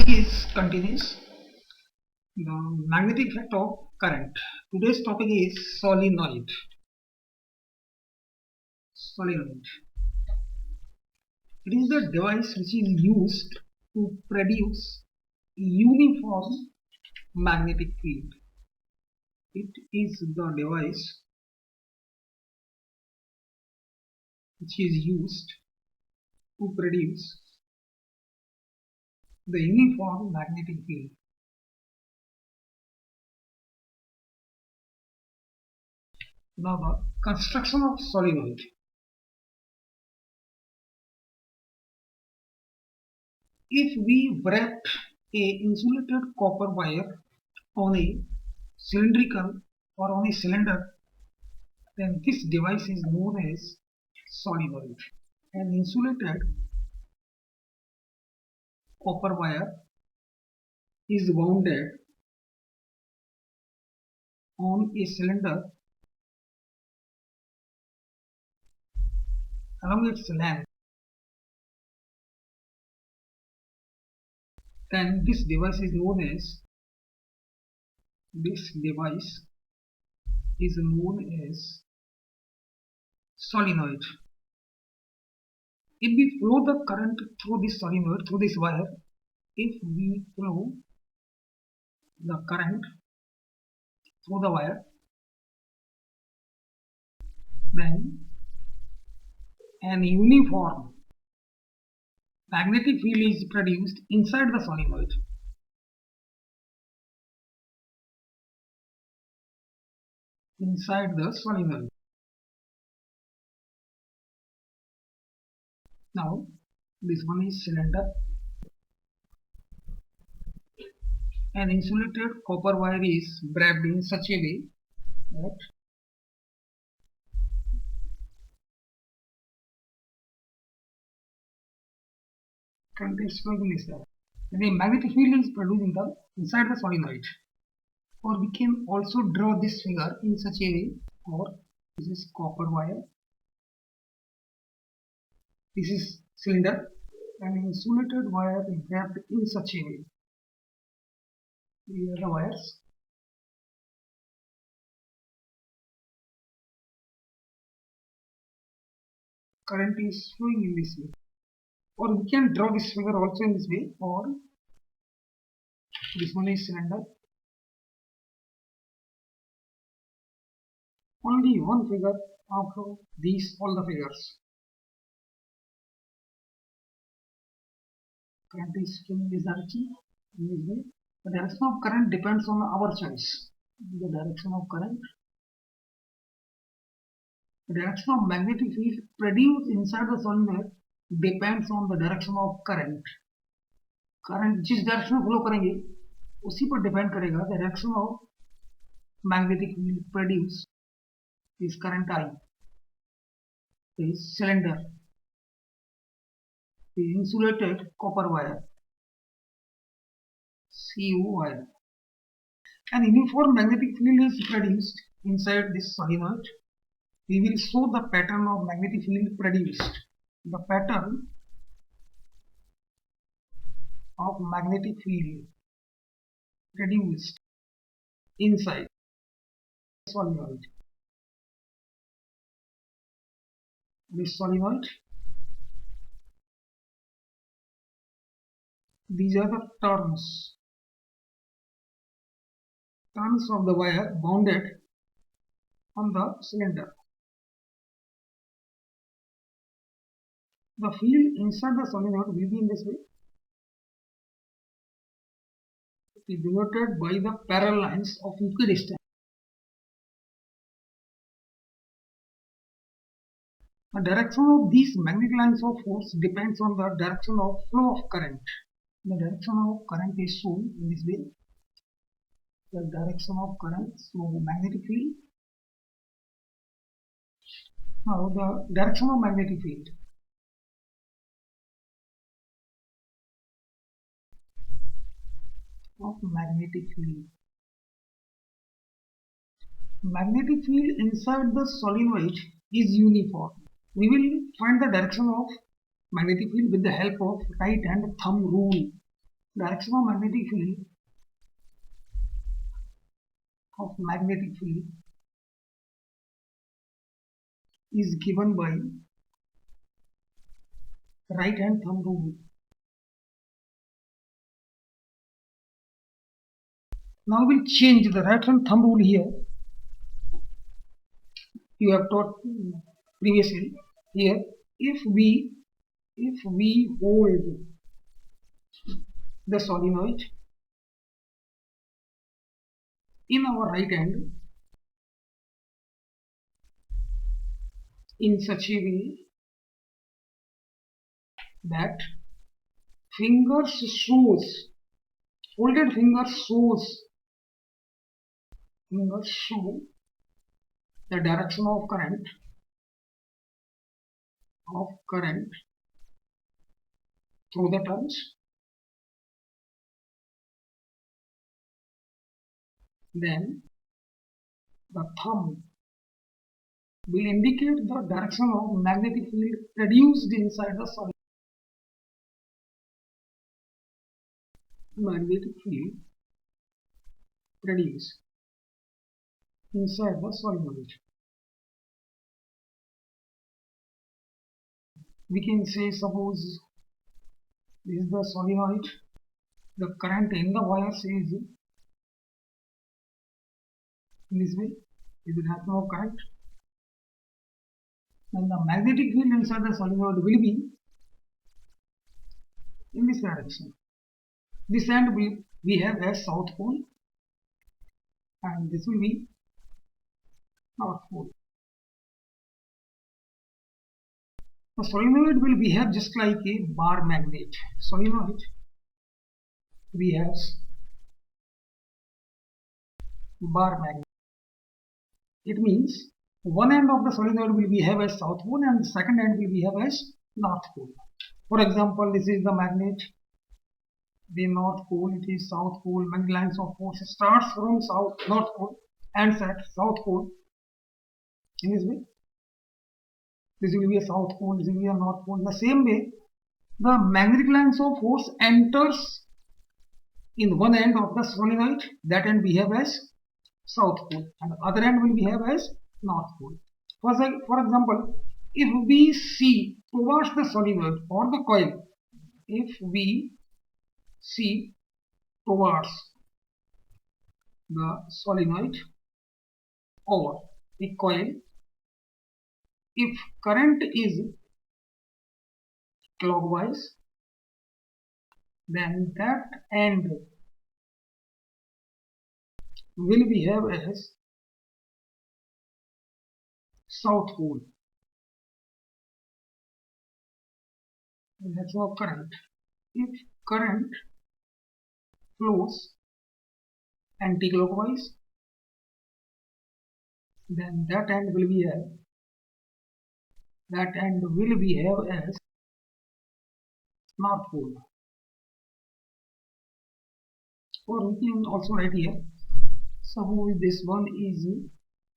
is continuous. The magnetic effect of current. Today's topic is solenoid. Solenoid. It is the device which is used to produce uniform magnetic field. It is the device which is used to produce the uniform magnetic field. Now the construction of solenoid. If we wrap a insulated copper wire on a cylindrical or on a cylinder, then this device is known as solenoid. An insulated copper wire is wounded on a cylinder along its length, then this device is known as solenoid. If we flow the current through this solenoid, through this wire, if we flow the current through the wire, then an uniform magnetic field is produced inside the solenoid. Inside the solenoid. Now, this one is cylinder. An insulated copper wire is wrapped in such a way that current is flowing this way. Then a magnetic field is produced inside the solenoid. Or we can also draw this figure in such a way, or this is copper wire, this is cylinder, and insulated wire is wrapped in such a way. These are the wires. Current is flowing in this way. Or we can draw this figure also in this way, or this one is cylinder. Only one figure out of these all the figures. Current is flowing in this direction, in this way. The direction of current depends on our choice. The direction of current. The direction of magnetic field produced inside the solenoid depends on the direction of current. Current जिस direction में flow करेंगे उसी पर depend करेगा the direction of magnetic field produced. Is current I. Is cylinder. Is insulated copper wire. CO wire. An uniform magnetic field is produced inside this solenoid. We will show the pattern of magnetic field produced. The pattern of magnetic field produced inside solenoid. This solenoid. These are the turns of the wire bounded on the cylinder. The field inside the solenoid will be in this way. It is denoted by the parallel lines of equidistance. The direction of these magnetic lines of force depends on the direction of flow of current. The direction of current is shown in this way. The direction of current, so the magnetic field. Now the direction of magnetic field. Magnetic field inside the solenoid is uniform. We will find the direction of magnetic field with the help of right and thumb rule. Direction of magnetic field is given by right hand thumb rule. Now we'll change the right hand thumb rule here. You have taught previously here. If we hold the solenoid in our right hand in such a way that fingers shows folded fingers show the direction of current through the turns, then the thumb will indicate the direction of magnetic field produced inside the solenoid. Magnetic field produced inside the solenoid. We can say, suppose this is the solenoid, the current in the wires is in this way, is the direction of current, and the magnetic field inside the solenoid will be in this direction. This end we have as south pole, and this will be north pole. The solenoid will behave just like a bar magnet. Solenoid behaves bar magnet. It means one end of the solenoid will behave as south pole and the second end will behave as north pole. For example, this is the magnet, the north pole, it is south pole. Magnetic lines of force starts from north pole, ends at south pole in this way. This will be a south pole, this will be a north pole. In the same way, the magnetic lines of force enters in one end of the solenoid, that end behave as south pole, and the other end will behave as north pole. For example, if we see towards the solenoid or the coil, if we see towards the solenoid or the coil, if current is clockwise, then that end will behave as south pole. That's our current. If current flows anti-clockwise, then that end will behave as north pole. Or we can also write here, suppose this one is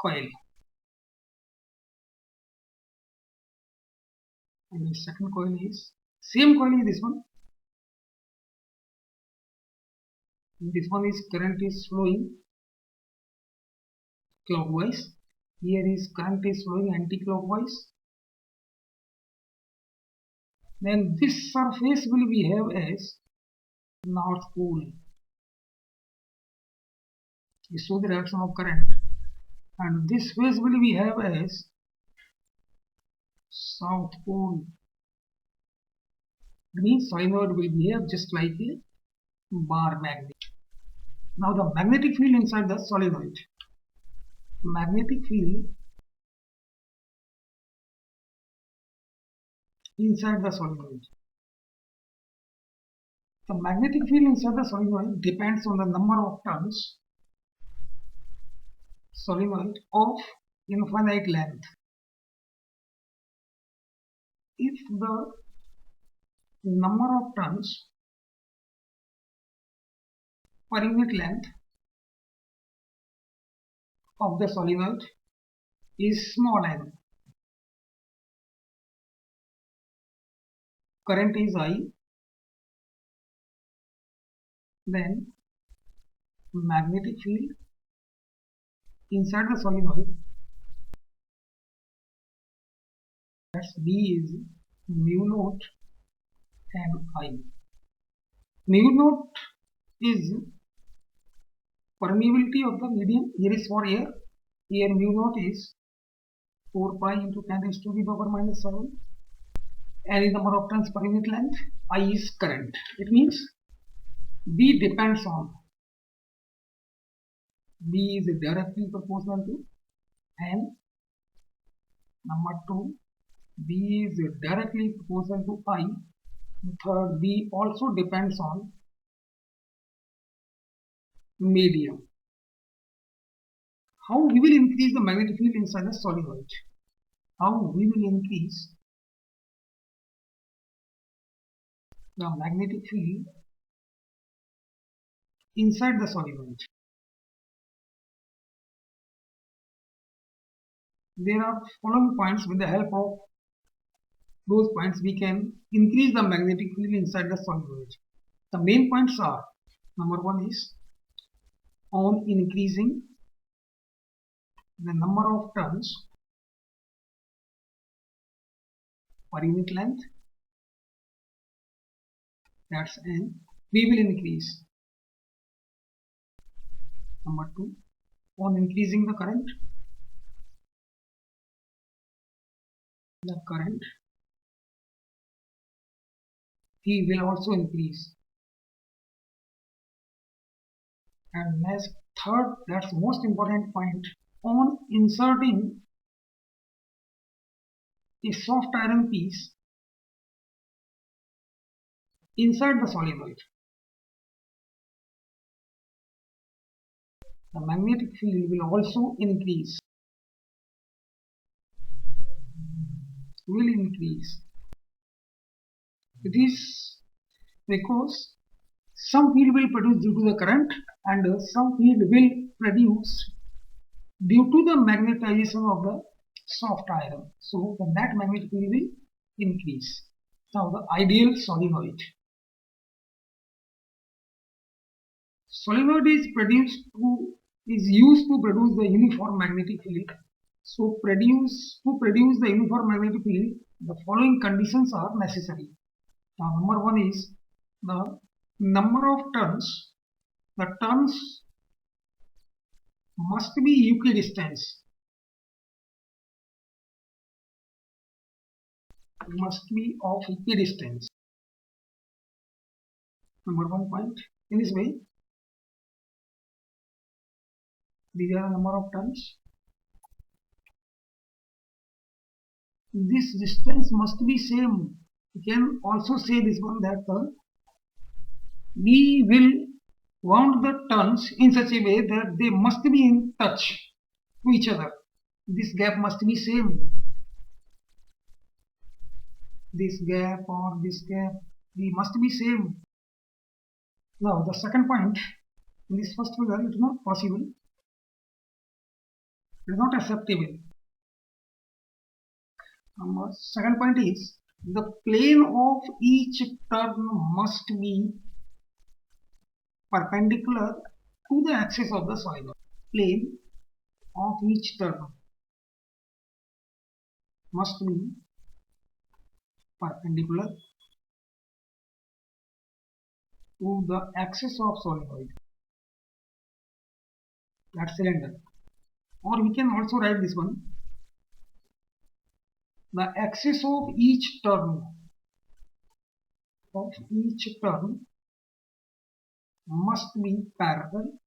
coil and the second coil is same coil is this one. This one is current is flowing clockwise, here is current is flowing anti-clockwise. Then this surface will behave as north pole. We show the direction of current, and this face will behave as south pole. It means solenoid will behave just like a bar magnet. Now the magnetic field inside the solenoid. Magnetic field inside the solenoid. The magnetic field inside the solenoid depends on the number of turns solenoid of infinite length. If the number of turns per unit length of the solenoid is small n, current is I, then magnetic field inside the solenoid, that's B is mu naught and I. Mu naught is permeability of the medium. Here is for air. Here mu naught is 4 pi into 10 raised to the power minus 7. Any number of turns per unit length. I is current. It means B depends on, B is directly proportional to, and number 2, B is directly proportional to I. Third, B also depends on medium. How we will increase the magnetic field inside the solenoid? How we will increase the magnetic field inside the solenoid? There are following points. With the help of those points, we can increase the magnetic field inside the solenoid. The main points are, number 1 is on increasing the number of turns per unit length, that's N, we will increase. Number 2, on increasing the current he will also increase. And next, third, that's most important point, on inserting a soft iron piece inside the solenoid, the magnetic field will also increase. It is because some field will produce due to the current and some field will produce due to the magnetization of the soft iron. So that magnetic field will increase. Now the ideal solenoid. Solenoid is used to produce the uniform magnetic field. So to produce the uniform magnetic field, the following conditions are necessary. Now number 1 is the number of turns. The turns must be equidistant. Must be of equidistance. Number 1 point. In this way, these are the number of turns. This distance must be same. We can also say this one, that we will wound the turns in such a way that they must be in touch to each other. This gap must be same. This gap or this gap, they must be same. Now the second point, in this first figure, it is not possible. It is not acceptable. Second point is, the plane of each turn must be perpendicular to the axis of the solenoid. Plane of each turn must be perpendicular to the axis of solenoid, that cylinder. Or we can also write this one, the axis of each turn must be parallel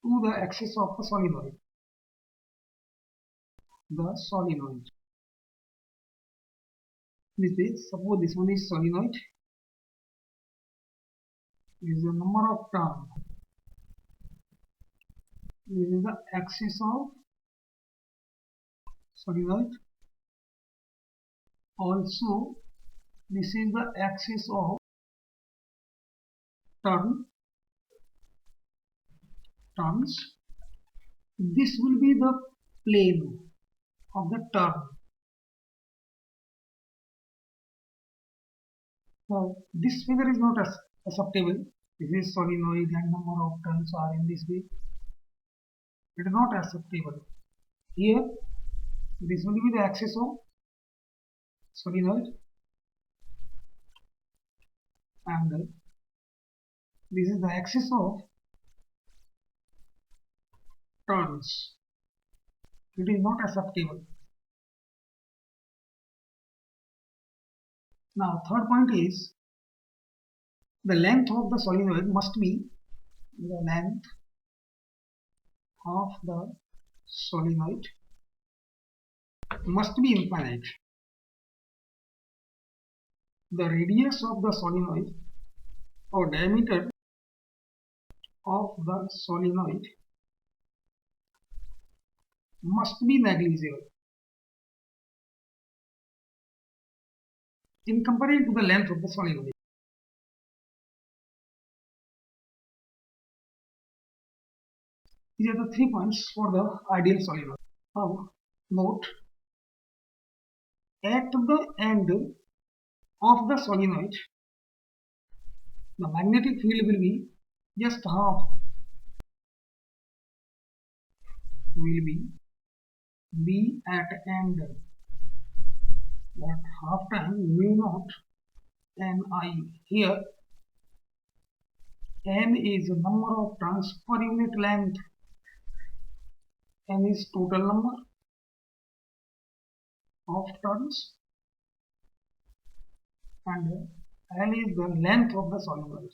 to the axis of the solenoid. This is, suppose this one is solenoid, this is the number of turns, this is the axis of solenoid, also this is the axis of turns. This will be the plane of the turn. Now this figure is not acceptable. This is solenoid and number of turns are in this way. It is not acceptable. Here, this will be the axis of solenoid, and this is the axis of turns. It is not acceptable. Now, third point is the length of the solenoid must be the length of the solenoid must be infinite. The radius of the solenoid or diameter of the solenoid must be negligible in comparison to the length of the solenoid. These are the 3 points for the ideal solenoid. Now, note, at the end of the solenoid, the magnetic field will be just half, will be B at end, that half time mu naught Ni. Here, N is number of turns per unit length, N is total number of turns, and L is the length of the solenoid.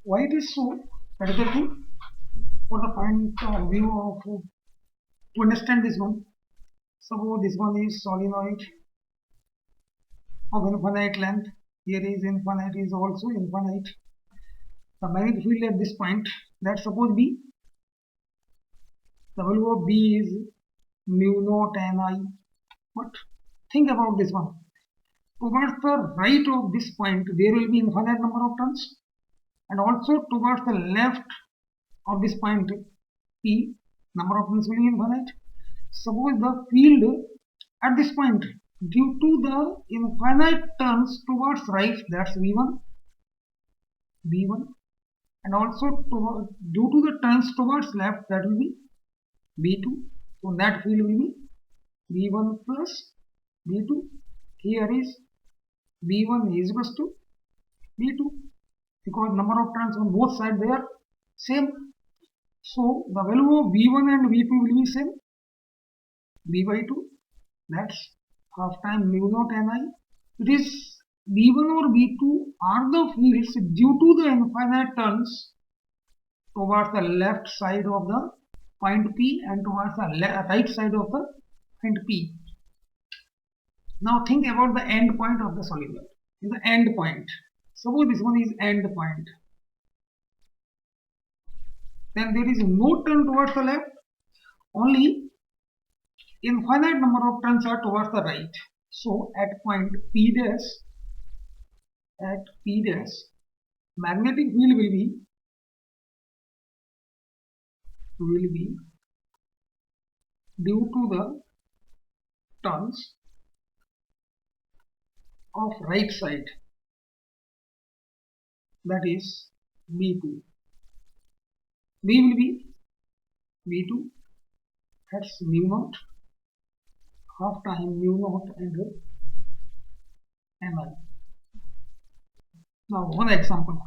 Why it is so? That is the thing. For the point of view of to understand this one, suppose this one is solenoid of infinite length. Here is infinite, is also infinite. The magnetic field at this point, that suppose B, the value of B is mu naught Ni. But think about this one. Towards the right of this point, there will be infinite number of turns, and also towards the left of this point P, number of turns will be infinite. Suppose the field at this point, due to the infinite turns towards right, that's V1, and also due to the turns towards left, that will be V2. So that field will be V1 plus V2. Here is V1 is equals to V2, because number of turns on both sides they are same. So the value of V1 and V2 will be same, V by 2, that's half time mu naught Ni. It is V1 or V2 are the fields due to the infinite turns towards the left side of the point P and towards the right side of the point P. Now think about the end point of the solenoid. The end point. Suppose this one is end point. Then there is no turn towards the left, only infinite number of turns are towards the right. So at point P dash, magnetic field will be due to the turns of right side, that is V2. V will be V2, that's mu naught, half time mu naught and Ni. Now one example.